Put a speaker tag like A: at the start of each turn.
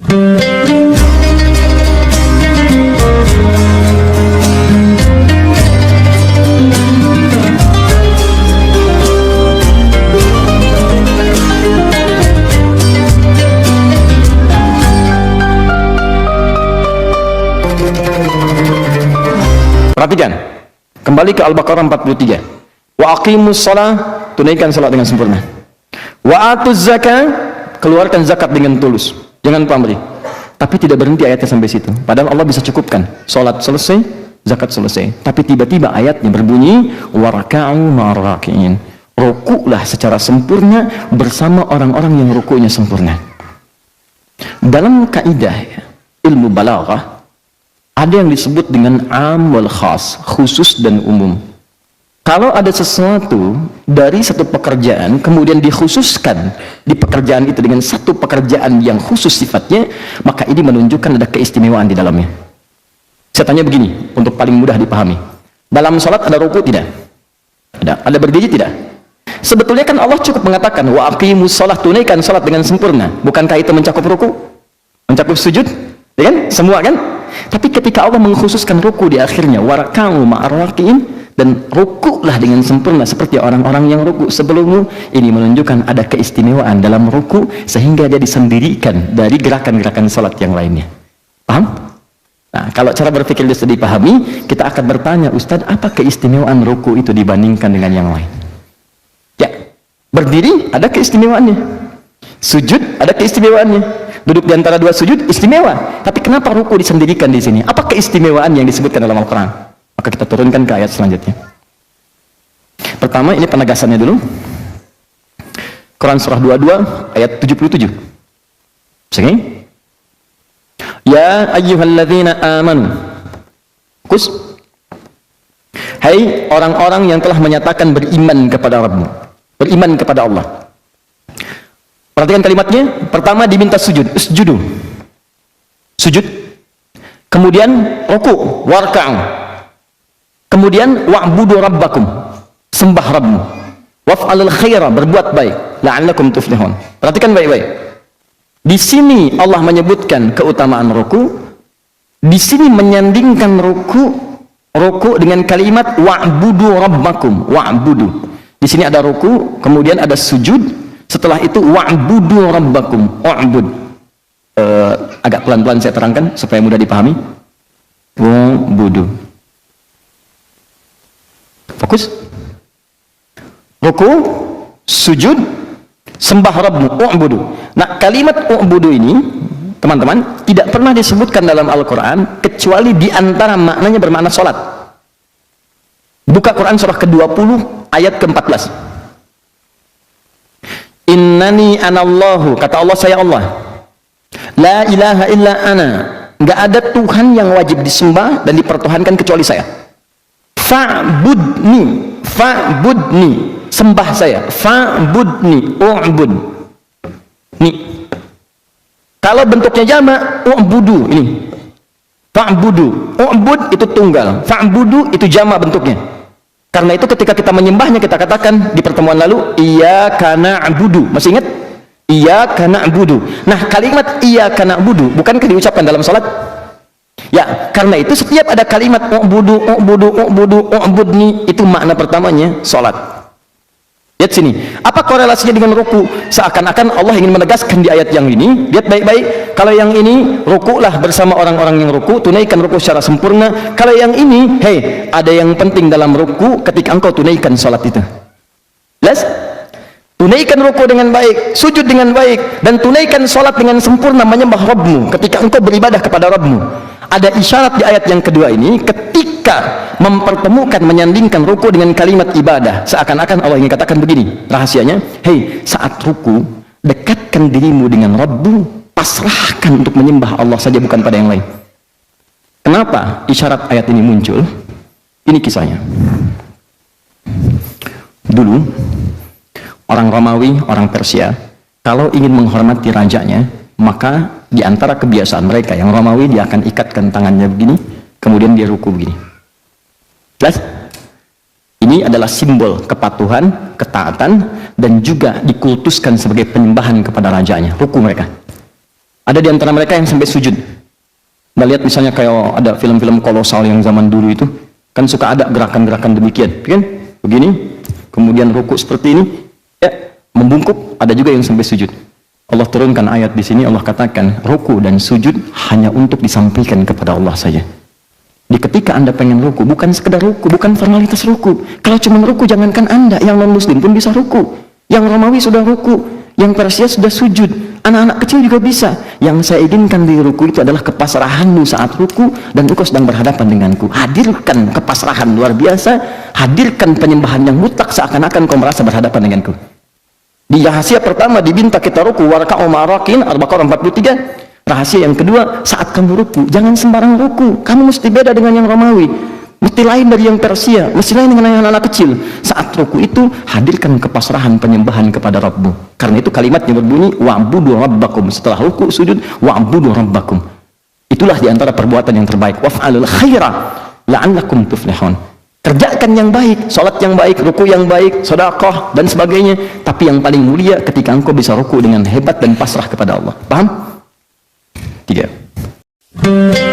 A: Perhatikan, kembali ke Al-Baqarah 43. Wa aqimus shalah, tunaikan salat dengan sempurna. Wa atuz zakah, keluarkan zakat dengan tulus, jangan pamrih. Tapi tidak berhenti ayatnya sampai situ. Padahal Allah bisa cukupkan, salat selesai, zakat selesai. Tapi tiba-tiba ayatnya berbunyi, waraka'u ma'arraki'in, rukuklah secara sempurna bersama orang-orang yang rukuknya sempurna. Dalam kaidah ilmu balaghah ada yang disebut dengan am wal khas, khusus dan umum. Kalau ada sesuatu dari satu pekerjaan kemudian dikhususkan di pekerjaan itu dengan satu pekerjaan yang khusus sifatnya, maka ini menunjukkan ada keistimewaan di dalamnya. Saya tanya begini untuk paling mudah dipahami. Dalam salat ada ruku tidak? Ada berdiri tidak? Sebetulnya kan Allah cukup mengatakan wa aqimus shalah, tunaikan salat dengan sempurna. Bukankah itu mencakup ruku? Mencakup sujud? Ya kan? Semua kan? Tapi ketika Allah mengkhususkan ruku di akhirnya, waraka'u ma'arraki'in, dan rukuklah dengan sempurna seperti orang-orang yang ruku sebelummu, ini menunjukkan ada keistimewaan dalam ruku sehingga dia disendirikan dari gerakan-gerakan salat yang lainnya. Paham? Nah, kalau cara berpikir itu dipahami, kita akan bertanya, Ustadz, apa keistimewaan ruku itu dibandingkan dengan yang lain? Ya, berdiri ada keistimewaannya, sujud ada keistimewaannya, duduk di antara dua sujud istimewa. Tapi kenapa ruku disendirikan di sini? Apa keistimewaan yang disebutkan dalam Al-Quran? Maka kita turunkan ke ayat selanjutnya. Pertama, ini penegasannya dulu. Quran surah 22 ayat 77. Oke? Ya ayyuhalladzina amanu. Kus. Hai orang-orang yang telah menyatakan beriman kepada Rabbmu, beriman kepada Allah. Perhatikan kalimatnya. Pertama diminta sujud, usjudu, sujud. Kemudian ruku, warka'u. Kemudian wa'budu rabbakum, sembah Rabbmu. Waf'alul khaira, berbuat baik, la'allakum tuflihun. Perhatikan baik-baik. Di sini Allah menyebutkan keutamaan ruku. Di sini menyandingkan ruku dengan kalimat wa'budu rabbakum, wa'budu. Di sini ada ruku, kemudian ada sujud. Setelah itu wa'budu rabbakum, wa'bud. Agak pelan-pelan saya terangkan supaya mudah dipahami. Wa'budu. Fokus. Ruku, sujud, sembah Rabbmu, wa'budu. Nah, kalimat wa'budu ini, teman-teman, tidak pernah disebutkan dalam Al-Quran kecuali di antara maknanya bermakna salat. Buka Quran surah ke-20 ayat ke-14. Innani anallahu, kata Allah, saya Allah. La ilaha illa ana, nggak ada Tuhan yang wajib disembah dan dipertuhankan kecuali saya. Fa'budni, fa'budni, sembah saya. Fa'budni, u'bud. Nih, kalau bentuknya jamak, u'budu ini. Fa'budu, u'bud itu tunggal, fa'budu itu jamak bentuknya. Karena itu ketika kita menyembahnya, kita katakan di pertemuan lalu, iyyaka na'budu. Masih ingat? Iyyaka na'budu. Nah, kalimat iyyaka na'budu bukankah diucapkan dalam salat? Ya, karena itu setiap ada kalimat u'budu, u'budu, u'budu, u'budni, itu makna pertamanya salat. Lihat sini, apa korelasinya dengan ruku? Seakan-akan Allah ingin menegaskan di ayat yang ini. Lihat baik-baik, kalau yang ini rukuklah bersama orang-orang yang ruku, tunaikan ruku secara sempurna. Kalau yang ini, hei, ada yang penting dalam ruku ketika engkau tunaikan salat itu. Jelas? Tunaikan ruku dengan baik, sujud dengan baik, dan tunaikan salat dengan sempurna menyembah Rabbmu ketika engkau beribadah kepada Rabbmu. Ada isyarat di ayat yang kedua ini ketika mempertemukan, menyandingkan ruku dengan kalimat ibadah, seakan-akan Allah ingin katakan begini rahasianya, hei, saat ruku dekatkan dirimu dengan Rabbu, pasrahkan untuk menyembah Allah saja, bukan pada yang lain. Kenapa isyarat ayat ini muncul? Ini kisahnya. Dulu orang Romawi, orang Persia, kalau ingin menghormati rajanya, maka di antara kebiasaan mereka yang Romawi, dia akan ikatkan tangannya begini, kemudian dia ruku begini. Jelas? Ini adalah simbol kepatuhan, ketaatan, dan juga dikultuskan sebagai penyembahan kepada rajanya, ruku mereka. Ada di antara mereka yang sampai sujud. Anda lihat misalnya kayak ada film-film kolosal yang zaman dulu itu, kan suka ada gerakan-gerakan demikian, kan? Begini, kemudian ruku seperti ini, ya, membungkuk, ada juga yang sampai sujud. Allah turunkan ayat di sini, Allah katakan, ruku dan sujud hanya untuk disampaikan kepada Allah saja. Di ketika Anda pengen ruku, bukan sekedar ruku, bukan formalitas ruku. Kalau cuma ruku, jangankan Anda, yang non-muslim pun bisa ruku. Yang Romawi sudah ruku, yang Persia sudah sujud, anak-anak kecil juga bisa. Yang saya inginkan di ruku itu adalah kepasrahanmu saat ruku, dan engkau sedang berhadapan denganku. Hadirkan kepasrahan luar biasa, hadirkan penyembahan yang mutlak seakan-akan kau merasa berhadapan denganku. Di rahasia pertama diminta kita ruku, warka'u ma'arakin, Al-Baqarah 43. Rahasia yang kedua, saat kamu ruku, jangan sembarang ruku. Kamu mesti beda dengan yang Romawi, mesti lain dari yang Persia, mesti lain dengan yang anak-anak kecil. Saat ruku itu, hadirkan kepasrahan penyembahan kepada Rabbmu. Karena itu kalimatnya berbunyi, wa'budu rabbakum. Setelah ruku, sujud, wa'budu rabbakum. Itulah diantara perbuatan yang terbaik. Waf'alul khaira la'allakum tuflihun. Kerjakan yang baik, salat yang baik, ruku yang baik, sedekah dan sebagainya. Tapi yang paling mulia ketika engkau bisa ruku dengan hebat dan pasrah kepada Allah. Paham? 3.